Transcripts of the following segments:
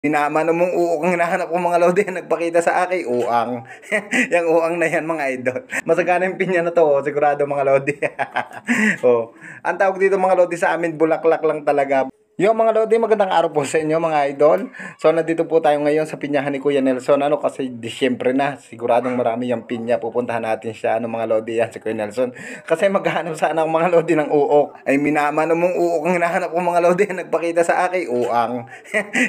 Pinamano mong uok ang hinahanap ko mga lodi, nagpakita sa akin, uang. Yung uang na yan mga idol. Masagana yung pinya na to, sigurado mga lodi. Oh. Ang tawag dito mga lodi sa amin, bulaklak lang talaga. Yung mga lodi, magandang araw po sa inyo mga idol. So nandito po tayo ngayon sa pinyahan ni Kuya Nelson. Kasi Disyembre na, siguradong marami yung pinya. Pupuntahan natin siya, mga lodi yan, si Kuya Nelson. Kasi maghahanap sana ang mga lodi ng uok. Ay minamano mong uok ang hinahanap ko mga lodi, nagpakita sa akin, uang.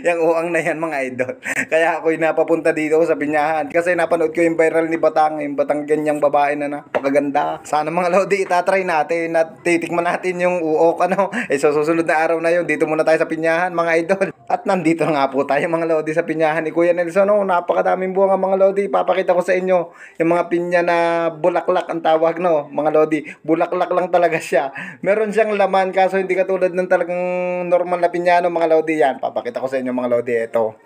Yung uang na yan mga idol. Kaya ako'y napapunta dito sa pinyahan. Kasi napanood ko yung viral ni Batang, yung Batang ganyang babae na napakaganda. Sana mga lodi, itatry natin at titikman natin yung uok. So susunod na araw na yun, dito muna tayo sa pinyahan mga idol. At nandito nga po tayo mga lodi sa pinyahan ni Kuya Nelson. Napakadaming bunga mga lodi. Papakita ko sa inyo yung mga pinya na bulaklak ang tawag mga lodi. Bulaklak lang talaga siya. Meron siyang laman kaso hindi katulad ng talagang normal na pinya mga lodi yan. Papakita ko sa inyo mga lodi. Ito.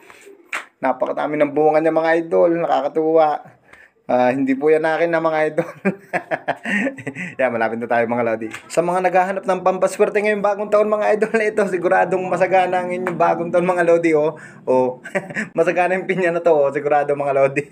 Napakadami ng bunga niya mga idol. Nakakatuwa. Hindi po yan akin na mga idol. Yan, malapit na tayo mga lodi. Sa mga naghahanap ng pampaswerte ngayong bagong taon mga idol, ito siguradong masagana ang inyong bagong taon mga lodi. Masagana yung pinya na to, sigurado mga lodi.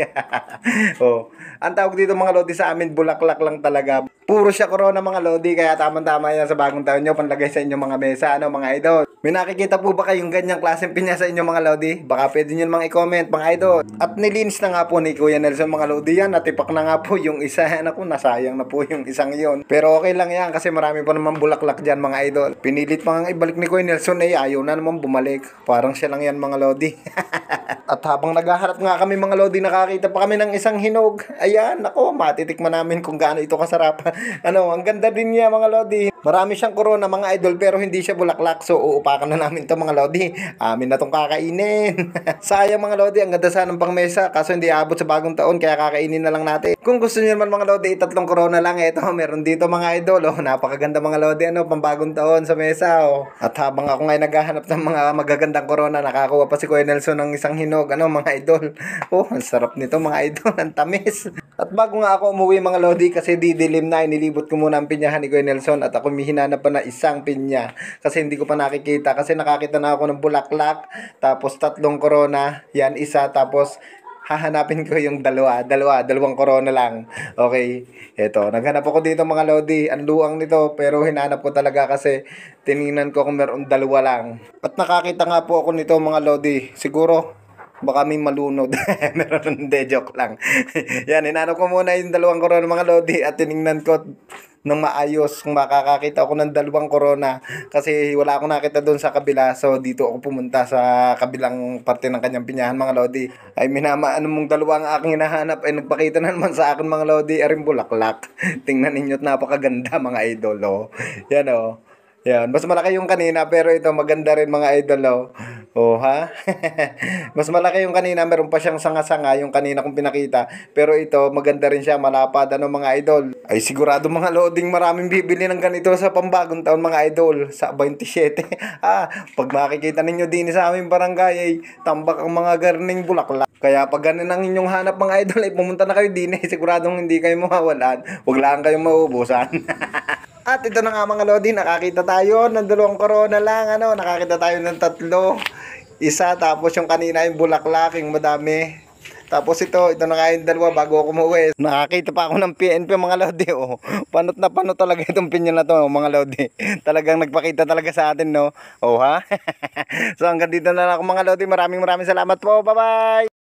Ang tawag dito mga lodi sa amin, bulaklak lang talaga. Puro siya corona mga lodi, kaya tamang-tama yan sa bagong taon nyo, panlagay sa inyong mga mesa, mga idol. May nakikita po ba kayong ganyang klaseng pinya sa inyong mga lodi? Baka pwede nyo namang i-comment mga idol. At nilinis na nga po ni Kuya Nelson mga lodi yan. Natipak na nga po yung isa. Nasayang na po yung isang yon. Pero okay lang yan kasi marami pa naman bulaklak dyan mga idol. Pinilit pa nga ibalik ni Kuya Nelson ayaw na naman bumalik. Parang siya lang yan mga lodi. At habang naghaharap nga kami mga lodi, nakakita pa kami ng isang hinog. Ayan, matitikman namin kung gaano ito kasarap. Ang ganda din niya mga lodi. Marami siyang corona mga idol pero hindi siya bulaklak. So uupakan na namin to mga lodi. Amin na tong kakainin. Sayang mga lodi, ang ganda sana ng pangmesa kaso hindi abot sa bagong taon kaya kakainin na lang natin. Kung gusto niyo naman mga lodi, 3 corona lang ito. Meron dito mga idol. Napakaganda mga lodi, pambagong taon sa mesa. At habang ako ngayon naghahanap ng mga magagandang corona, nakakuha pa si Kuya Nelson ng isang hinog. Mga idol. Ang sarap nito mga idol. Ang tamis. At bago nga ako umuwi mga lodi kasi didilim na, inilibot ko muna ang pinyahan ni Kuya Nelson at ako mihinanap pa na isang pinya kasi hindi ko pa nakikita kasi nakakita na ako ng bulaklak tapos 3 corona, yan isa tapos hahanapin ko yung dalawang corona lang. Okay, eto, naghanap ako dito mga lodi, ang luang nito pero hinanap ko talaga kasi tiningnan ko kung meron 2 lang at nakakita nga po ako nito mga lodi, siguro baka may malunod. Meron, hindi, joke lang. Yan, hinanap ko muna yung 2 corona mga lodi at tiningnan ko ng maayos kung makakakita ako ng 2 corona kasi wala akong nakita doon sa kabila, so dito ako pumunta sa kabilang parte ng kanyang pinyahan mga lodi. Ay mong 2 ang aking hinahanap ay nagpakita na naman sa akin mga lodi, aring bulaklak. Tingnan ninyo at napakaganda mga idol. Yan yan, mas malaki yung kanina pero ito maganda rin mga idol. Ha? Mas malaki yung kanina, meron pa siyang sanga-sanga yung kanina kong pinakita. Pero ito maganda rin siya, malapad mga idol. Ay sigurado mga loading maraming bibili ng ganito sa pambagong taon mga idol sa 27. Pag makikita ninyo din sa aming barangay ay tambak ang mga garning bulaklak. Kaya pag ganun ang inyong hanap mga idol ay pumunta na kayo din siguradong hindi kayo mawawalan. Huwag lang kayong mauubusan. At ito na nga mga lodi, nakakita tayo ng 2 corona lang, nakakita tayo ng 3. Isa, tapos yung kanina yung bulaklak, yung madami. Tapos ito na nga yung 2 bago ako umuwi. Nakakita pa ako ng PNP mga lodi, Panot na panot talaga itong pinya na to, mga lodi. Talagang nagpakita talaga sa atin, ha? So hanggang dito na lang ako mga lodi, maraming salamat po, bye bye!